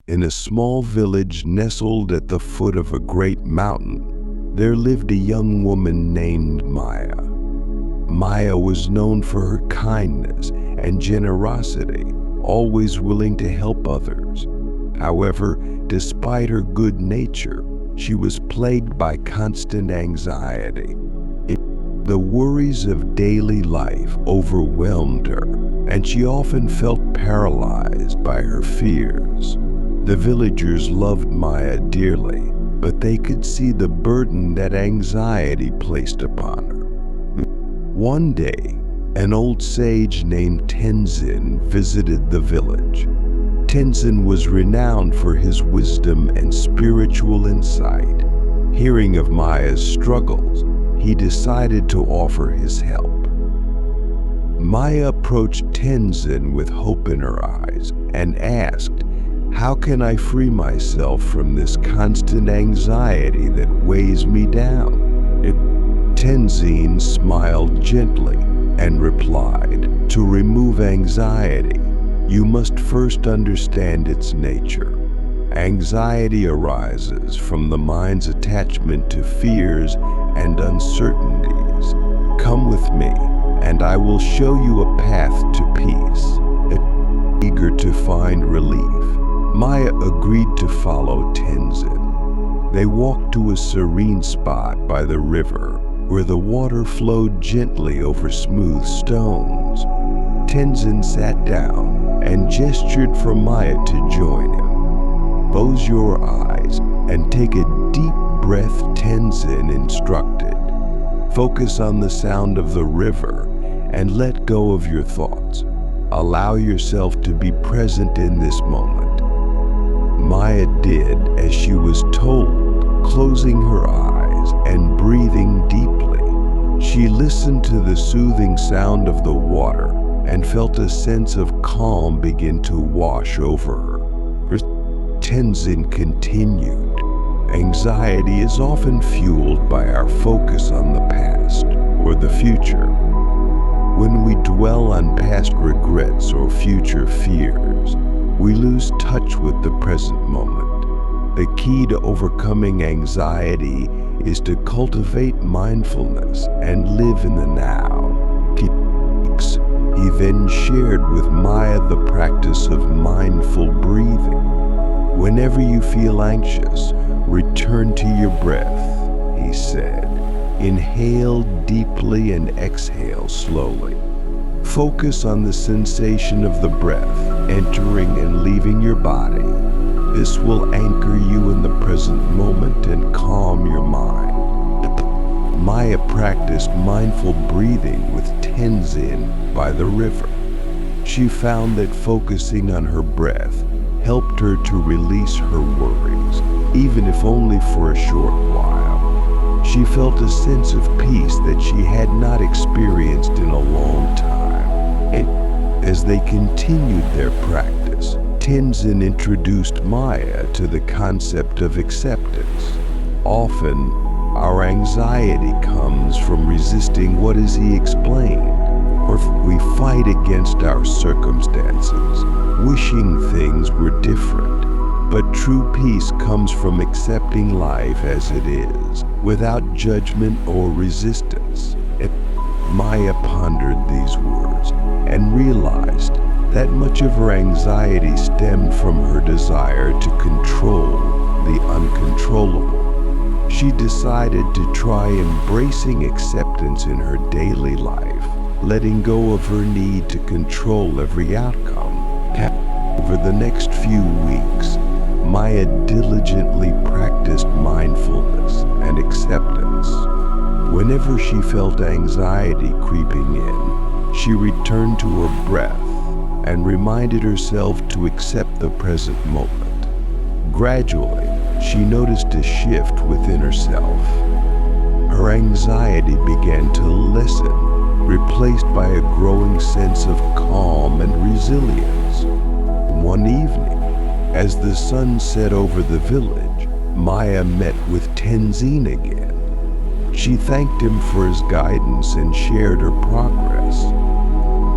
In a small village nestled at the foot of a great mountain, there lived a young woman named Maya. Maya was known for her kindness and generosity, always willing to help others. However, despite her good nature, she was plagued by constant anxiety. The worries of daily life overwhelmed her, and she often felt paralyzed by her fears. The villagers loved Maya dearly, but they could see the burden that anxiety placed upon her. One day, an old sage named Tenzin visited the village. Tenzin was renowned for his wisdom and spiritual insight. Hearing of Maya's struggles, he decided to offer his help. Maya approached Tenzin with hope in her eyes and asked, "How can I free myself from this constant anxiety that weighs me down?" Tenzin smiled gently and replied, "To remove anxiety, you must first understand its nature. Anxiety arises from the mind's attachment to fears and uncertainties. Come with me, and I will show you a path to peace." Eager to find relief, Maya agreed to follow Tenzin. They walked to a serene spot by the river, where the water flowed gently over smooth stones. Tenzin sat down and gestured for Maya to join him. "Close your eyes and take a deep breath," Tenzin instructed. "Focus on the sound of the river and let go of your thoughts. Allow yourself to be present in this moment." Maya did as she was told, closing her eyes and breathing deeply. She listened to the soothing sound of the water and felt a sense of calm begin to wash over her. Tenzin continued, "Anxiety is often fueled by our focus on the past or the future. When we dwell on past regrets or future fears, we lose touch with the present moment. The key to overcoming anxiety is to cultivate mindfulness and live in the now." He then shared with Maya the practice of mindful breathing. "Whenever you feel anxious, return to your breath," he said. "Inhale deeply and exhale slowly. Focus on the sensation of the breath entering and leaving your body. This will anchor you in the present moment and calm your mind." Maya practiced mindful breathing with Tenzin by the river. She found that focusing on her breath helped her to release her worries, even if only for a short while. She felt a sense of peace that she had not experienced in a long time. And as they continued their practice, Tenzin introduced Maya to the concept of acceptance. Often, our anxiety comes from resisting what is, he explained, or we fight against our circumstances, wishing things were different. But true peace comes from accepting life as it is, without judgment or resistance. Maya pondered these words and realized that much of her anxiety stemmed from her desire to control the uncontrollable. She decided to try embracing acceptance in her daily life, letting go of her need to control every outcome. Over the next few weeks, Maya diligently practiced mindfulness and acceptance. Whenever she felt anxiety creeping in, she returned to her breath and reminded herself to accept the present moment. Gradually, she noticed a shift within herself. Her anxiety began to lessen, replaced by a growing sense of calm and resilience. One evening, as the sun set over the village, Maya met with Tenzin again. She thanked him for his guidance and shared her progress.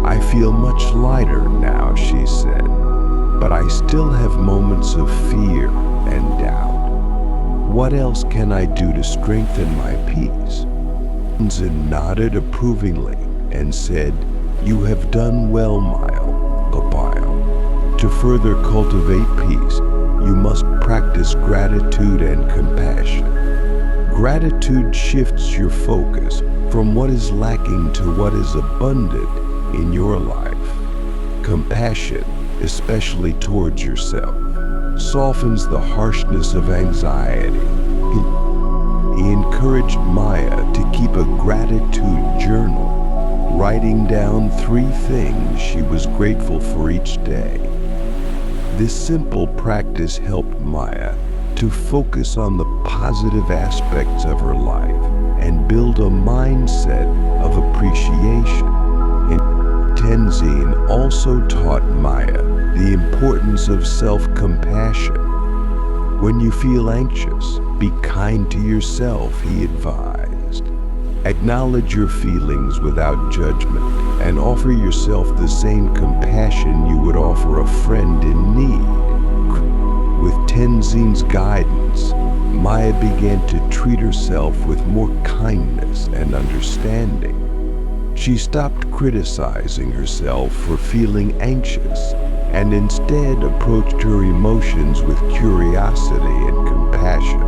"I feel much lighter now," she said. but I still have moments of fear and doubt. What else can I do to strengthen my peace?" Tenzin nodded approvingly and said, "You have done well, Papaya. To further cultivate peace, you must practice gratitude and compassion. Gratitude shifts your focus from what is lacking to what is abundant in your life. Compassion, especially towards yourself, softens the harshness of anxiety." He encouraged Maya to keep a gratitude journal, writing down 3 things she was grateful for each day. This simple practice helped Maya to focus on the positive aspects of her life and build a mindset of appreciation. And Tenzin also taught Maya the importance of self-compassion. When you feel anxious, be kind to yourself, he advised. Acknowledge your feelings without judgment and offer yourself the same compassion you would offer a friend in need. With Tenzin's guidance, Maya began to treat herself with more kindness and understanding. She stopped criticizing herself for feeling anxious and instead approached her emotions with curiosity and compassion.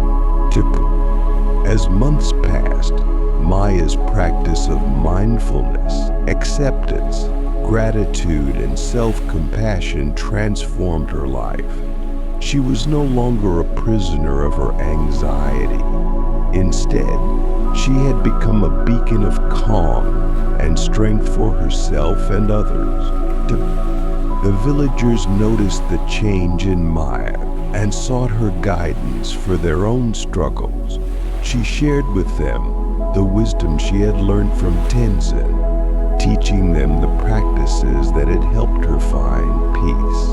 As months passed, Maya's practice of mindfulness, acceptance, gratitude, and self-compassion transformed her life. She was no longer a prisoner of her anxiety. Instead, she had become a beacon of calm and strength for herself and others. The villagers noticed the change in Maya and sought her guidance for their own struggles. She shared with them the wisdom she had learned from Tenzin, teaching them the practices that had helped her find peace.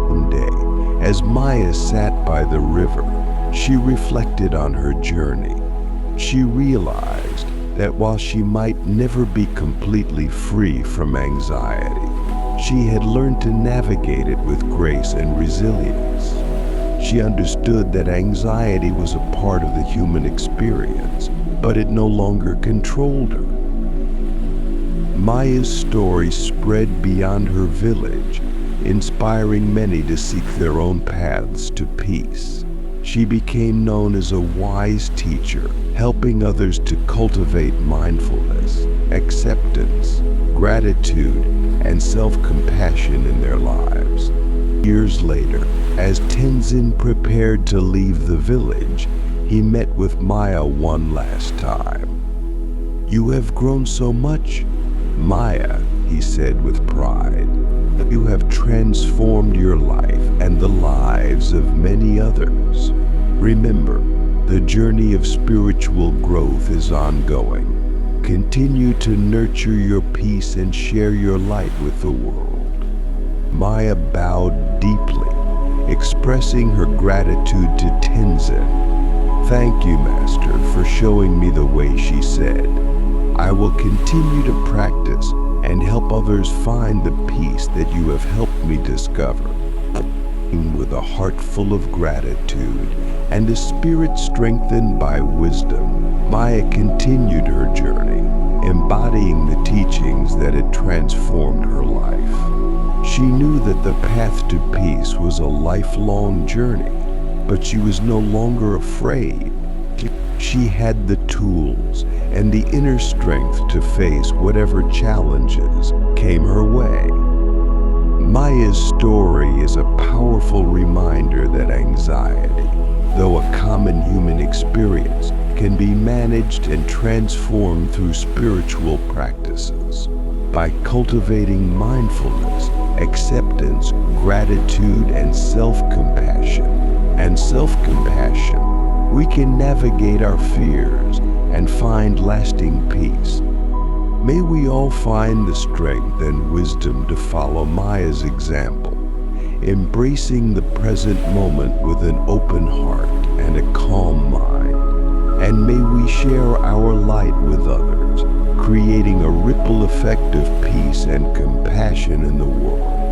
One day, as Maya sat by the river, she reflected on her journey. She realized that while she might never be completely free from anxiety, she had learned to navigate it with grace and resilience. She understood that anxiety was a part of the human experience, but it no longer controlled her. Maya's story spread beyond her village, inspiring many to seek their own paths to peace. She became known as a wise teacher, helping others to cultivate mindfulness, acceptance, gratitude, and self-compassion in their lives. Years later, as Tenzin prepared to leave the village, he met with Maya one last time. "You have grown so much, Maya," he said with pride. "You have transformed your life and the lives of many others. Remember, the journey of spiritual growth is ongoing. Continue to nurture your peace and share your light with the world." Maya bowed deeply, expressing her gratitude to Tenzin. "Thank you, Master, for showing me the way," she said. "I will continue to practice and help others find the peace that you have helped me discover." With a heart full of gratitude and a spirit strengthened by wisdom, Maya continued her journey, embodying the teachings that had transformed her life. She knew that the path to peace was a lifelong journey, but she was no longer afraid. She had the tools and the inner strength to face whatever challenges came her way. Maya's story is a powerful reminder that anxiety, though a common human experience, can be managed and transformed through spiritual practices. By cultivating mindfulness, acceptance, gratitude, and self-compassion, we can navigate our fears and find lasting peace. May we all find the strength and wisdom to follow Maya's example, embracing the present moment with an open heart and a calm mind. And may we share our light with others, creating a ripple effect of peace and compassion in the world.